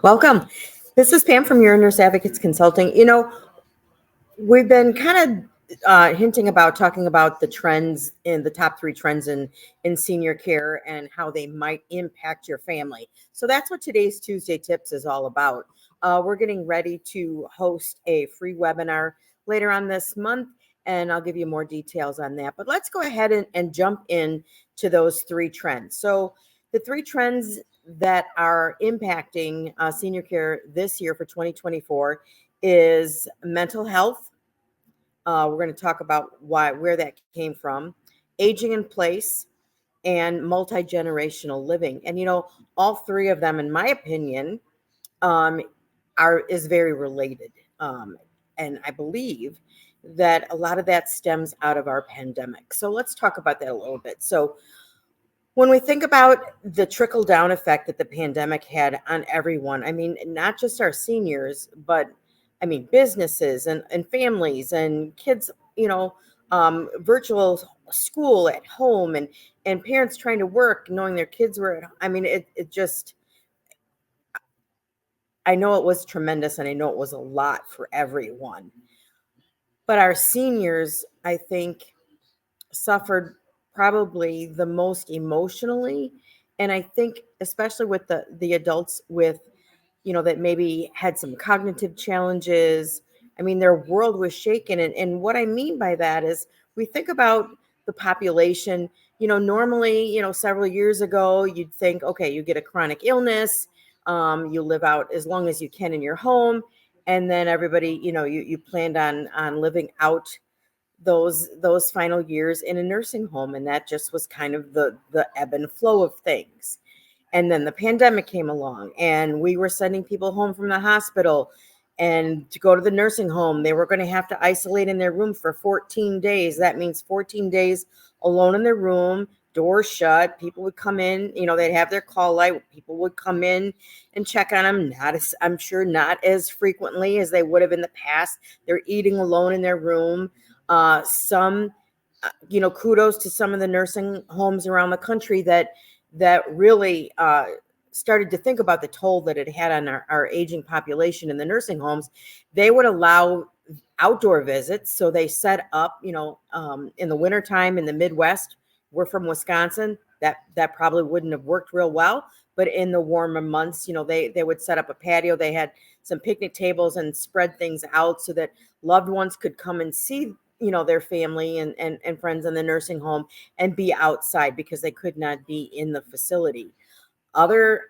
Welcome. This is Pam from Your Nurse Advocates Consulting. We've been kind of hinting about talking about the trends in the top three trends in senior care and how they might impact your family. So that's what today's Tuesday Tips is all about. We're getting ready to host a free webinar later on this month, and I'll give you more details on that. But let's go ahead and jump in to those three trends. So the three trends that are impacting senior care this year for 2024 is mental health. We're going to talk about where that came from, aging in place, and multi-generational living. And all three of them, in my opinion, um, is very related. And I believe that a lot of that stems out of our pandemic. So let's talk about that a little bit. So when we think about the trickle down effect that the pandemic had on everyone, I mean, not just our seniors, but I mean, businesses and families and kids, virtual school at home and parents trying to work, knowing their kids were I mean, it just, I know it was tremendous and I know it was a lot for everyone. But our seniors, I think, suffered probably the most emotionally. And I think especially with the adults with, that maybe had some cognitive challenges. I mean, their world was shaken. And what I mean by that is we think about the population, normally, several years ago, you'd think, okay, you get a chronic illness, you live out as long as you can in your home. And then everybody, you planned on living out those final years in a nursing home, and that just was kind of the ebb and flow of things. And then the pandemic came along and we were sending people home from the hospital, and to go to the nursing home they were going to have to isolate in their room for 14 days. That means 14 days alone in their room, doors shut. People would come in, they'd have their call light. People would come in and check on them, I'm sure not as frequently as they would have in the past. They're eating alone in their room. Kudos to some of the nursing homes around the country that really started to think about the toll that it had on our aging population in the nursing homes. They would allow outdoor visits. So they set up, in the wintertime in the Midwest. We're from Wisconsin. That probably wouldn't have worked real well. But in the warmer months, they would set up a patio. They had some picnic tables and spread things out so that loved ones could come and see their family and friends in the nursing home and be outside because they could not be in the facility. Other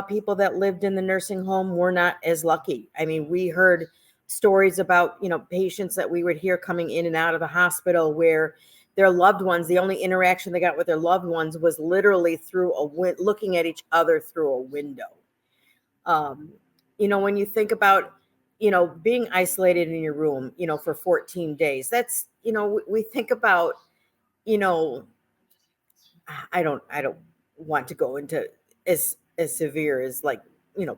people that lived in the nursing home were not as lucky. I mean, we heard stories about patients that we would hear coming in and out of the hospital where their loved ones, the only interaction they got with their loved ones was literally through looking at each other through a window. When you think about being isolated in your room, for 14 days, that's, we think about, I don't want to go into as severe as like,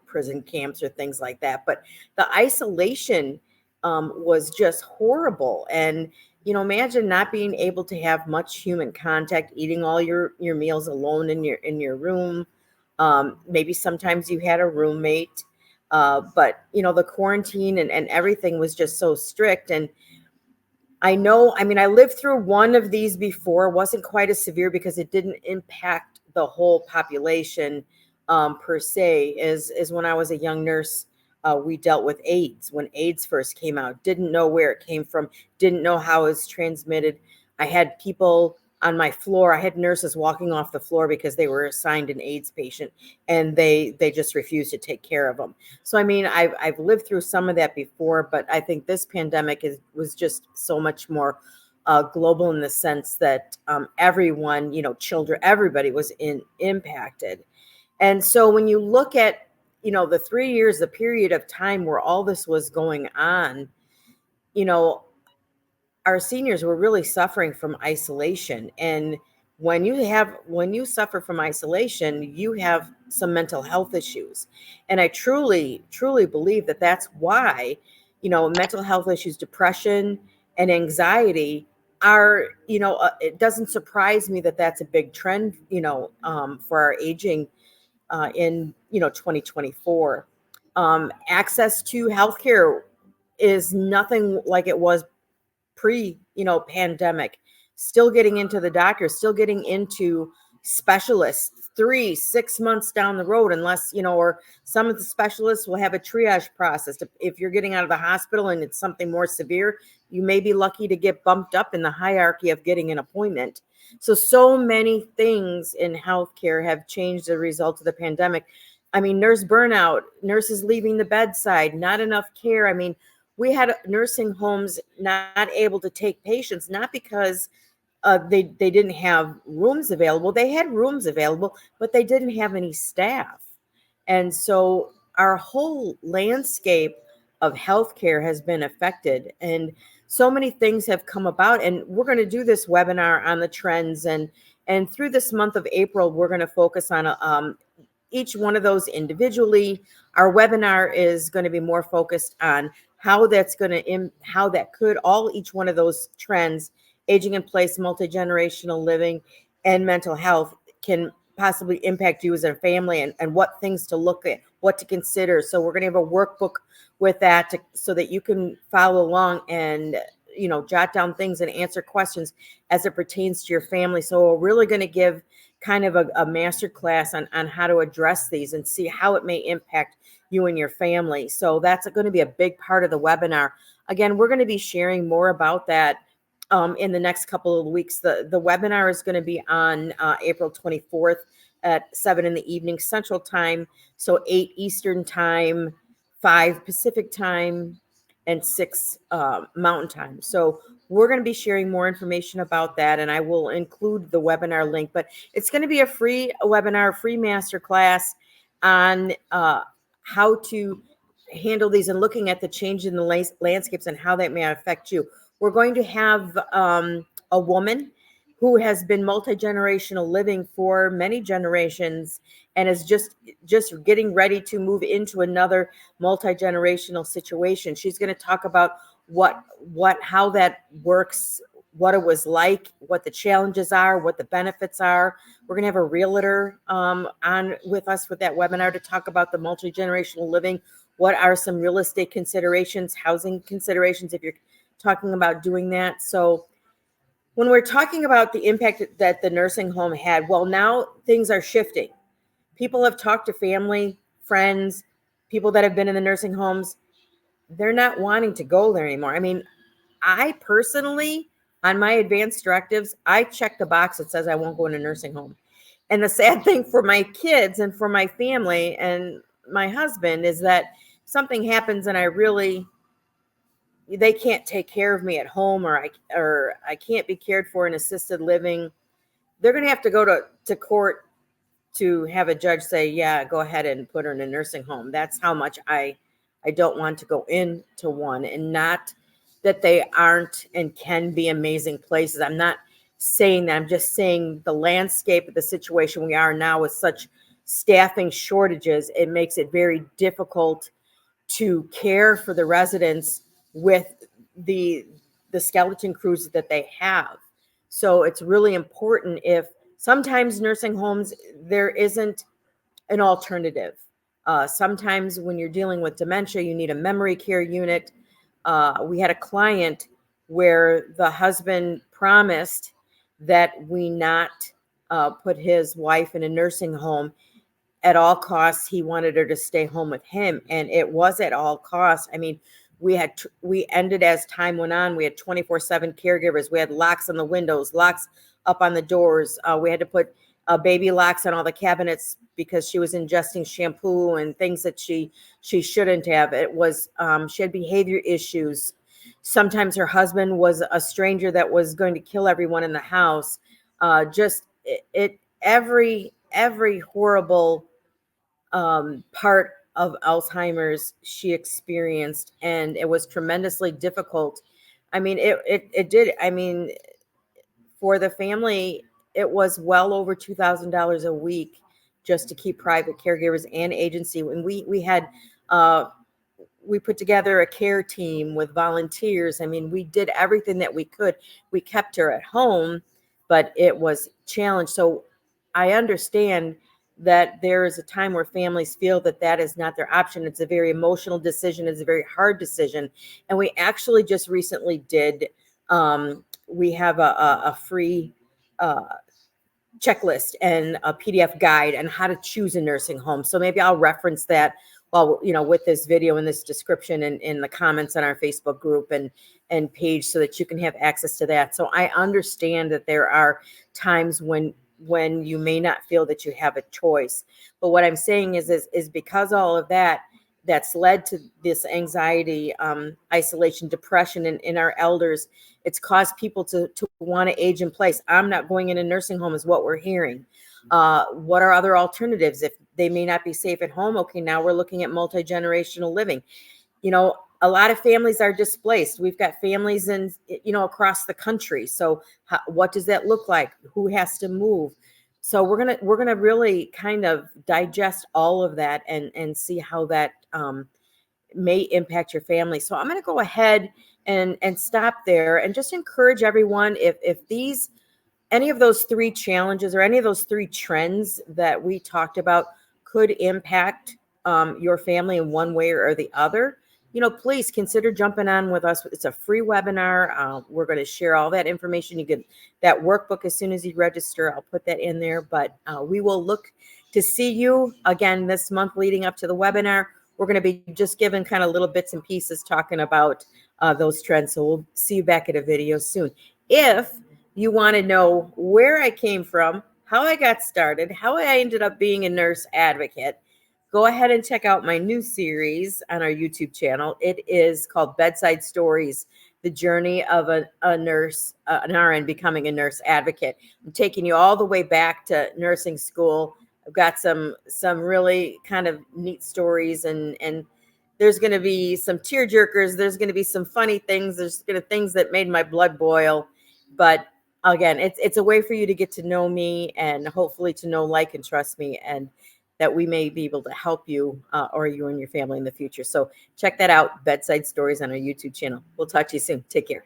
prison camps or things like that. But the isolation was just horrible. And, imagine not being able to have much human contact, eating all your meals alone in your room. Maybe sometimes you had a roommate. But the quarantine and everything was just so strict. And I lived through one of these before. It wasn't quite as severe because it didn't impact the whole population per se. As when I was a young nurse, we dealt with AIDS when AIDS first came out. Didn't know where it came from. Didn't know how it was transmitted. I had people on my floor. I had nurses walking off the floor because they were assigned an AIDS patient and they just refused to take care of them. So, I've lived through some of that before, but I think this pandemic was just so much more global in the sense that everyone, children, everybody was impacted. And so when you look at, the 3 years, the period of time where all this was going on, our seniors were really suffering from isolation. And when you suffer from isolation, you have some mental health issues. And I truly believe that that's why mental health issues, depression and anxiety are, it doesn't surprise me that that's a big trend for our aging in 2024. Access to healthcare is nothing like it was pre pandemic. Still getting into the doctor, still getting into specialists 3 6 months down the road, unless or some of the specialists will have a triage process. If you're getting out of the hospital and it's something more severe, you may be lucky to get bumped up in the hierarchy of getting an appointment. So many things in healthcare have changed as a result of the pandemic. I mean, nurse burnout, nurses leaving the bedside, not enough care. I mean, we had nursing homes not able to take patients, not because they didn't have rooms available. They had rooms available, but they didn't have any staff. And so our whole landscape of healthcare has been affected. And so many things have come about. And we're going to do this webinar on the trends. And through this month of April, we're going to focus on each one of those individually. Our webinar is going to be more focused on how that's going to how that could each one of those trends, aging in place, multi-generational living, and mental health, can possibly impact you as a family, and what things to look at, what to consider. So we're going to have a workbook with that so that you can follow along and jot down things and answer questions as it pertains to your family. So we're really going to give kind of a master class on how to address these and see how it may impact you and your family. So that's going to be a big part of the webinar. Again, we're going to be sharing more about that in the next couple of weeks. The webinar is going to be on April 24th at 7 in the evening Central Time, so 8 Eastern Time, 5 Pacific Time, and 6 Mountain Time. So we're going to be sharing more information about that, and I will include the webinar link. But it's going to be a free webinar, free masterclass on how to handle these and looking at the change in the landscapes and how that may affect you. We're going to have a woman who has been multi-generational living for many generations and is just getting ready to move into another multi-generational situation. She's going to talk about how that works, what it was like, what the challenges are, what the benefits are. We're going to have a realtor on with us with that webinar to talk about the multi-generational living. What are some real estate considerations, housing considerations, if you're talking about doing that. So when we're talking about the impact that the nursing home had, well, now things are shifting. People have talked to family, friends, people that have been in the nursing homes. They're not wanting to go there anymore. I mean, I personally, on my advanced directives, I check the box that says I won't go in a nursing home. And the sad thing for my kids and for my family and my husband is that something happens and they can't take care of me at home, or I can't be cared for in assisted living. They're going to have to go to court to have a judge say, yeah, go ahead and put her in a nursing home. That's how much I don't want to go into one. And not that they aren't and can be amazing places. I'm not saying that. I'm just saying the landscape of the situation we are now with such staffing shortages, it makes it very difficult to care for the residents with the skeleton crews that they have. So it's really important. If sometimes nursing homes, there isn't an alternative. Sometimes when you're dealing with dementia, you need a memory care unit. We had a client where the husband promised that we not put his wife in a nursing home. At all costs, he wanted her to stay home with him, and it was at all costs. I mean, we ended, as time went on, we had 24/7 caregivers. We had locks on the windows, locks up on the doors. We had to put baby locks on all the cabinets because she was ingesting shampoo and things that she shouldn't have. It was she had behavior issues. Sometimes her husband was a stranger that was going to kill everyone in the house. Every horrible part of Alzheimer's she experienced, and it was tremendously difficult. I mean, it did. I mean, for the family, it was well over $2,000 a week just to keep private caregivers and agency. And we put together a care team with volunteers. I mean, we did everything that we could. We kept her at home, but it was challenged. So I understand that there is a time where families feel that that is not their option. It's a very emotional decision. It's a very hard decision. And we actually just recently did, we have a free checklist and a PDF guide on how to choose a nursing home. So maybe I'll reference that while, with this video and this description and in the comments on our Facebook group and page, so that you can have access to that. So I understand that there are times when you may not feel that you have a choice. But what I'm saying is because all of that's led to this anxiety, isolation, depression in our elders. It's caused people to want to age in place. I'm not going in a nursing home is what we're hearing. What are other alternatives? If they may not be safe at home, okay, now we're looking at multi-generational living. A lot of families are displaced. We've got families in, across the country. So what does that look like? Who has to move? So we're gonna really kind of digest all of that and see how that may impact your family. So I'm gonna go ahead and stop there and just encourage everyone, if these any of those three challenges or any of those three trends that we talked about could impact your family in one way or the other, please consider jumping on with us. It's a free webinar. We're going to share all that information. You get that workbook as soon as you register. I'll put that in there, but we will look to see you again this month leading up to the webinar. We're going to be just giving kind of little bits and pieces talking about those trends. So we'll see you back at a video soon. If you want to know where I came from, how I got started, how I ended up being a nurse advocate, go ahead and check out my new series on our YouTube channel. It is called Bedside Stories, the journey of a nurse, an RN becoming a nurse advocate. I'm taking you all the way back to nursing school. I've got some really kind of neat stories, and there's going to be some tear jerkers. There's going to be some funny things. There's going to things that made my blood boil. But again, it's a way for you to get to know me and hopefully to know, like, and trust me, and that we may be able to help you or you and your family in the future. So check that out, Bedside Stories, on our YouTube channel. We'll talk to you soon. Take care.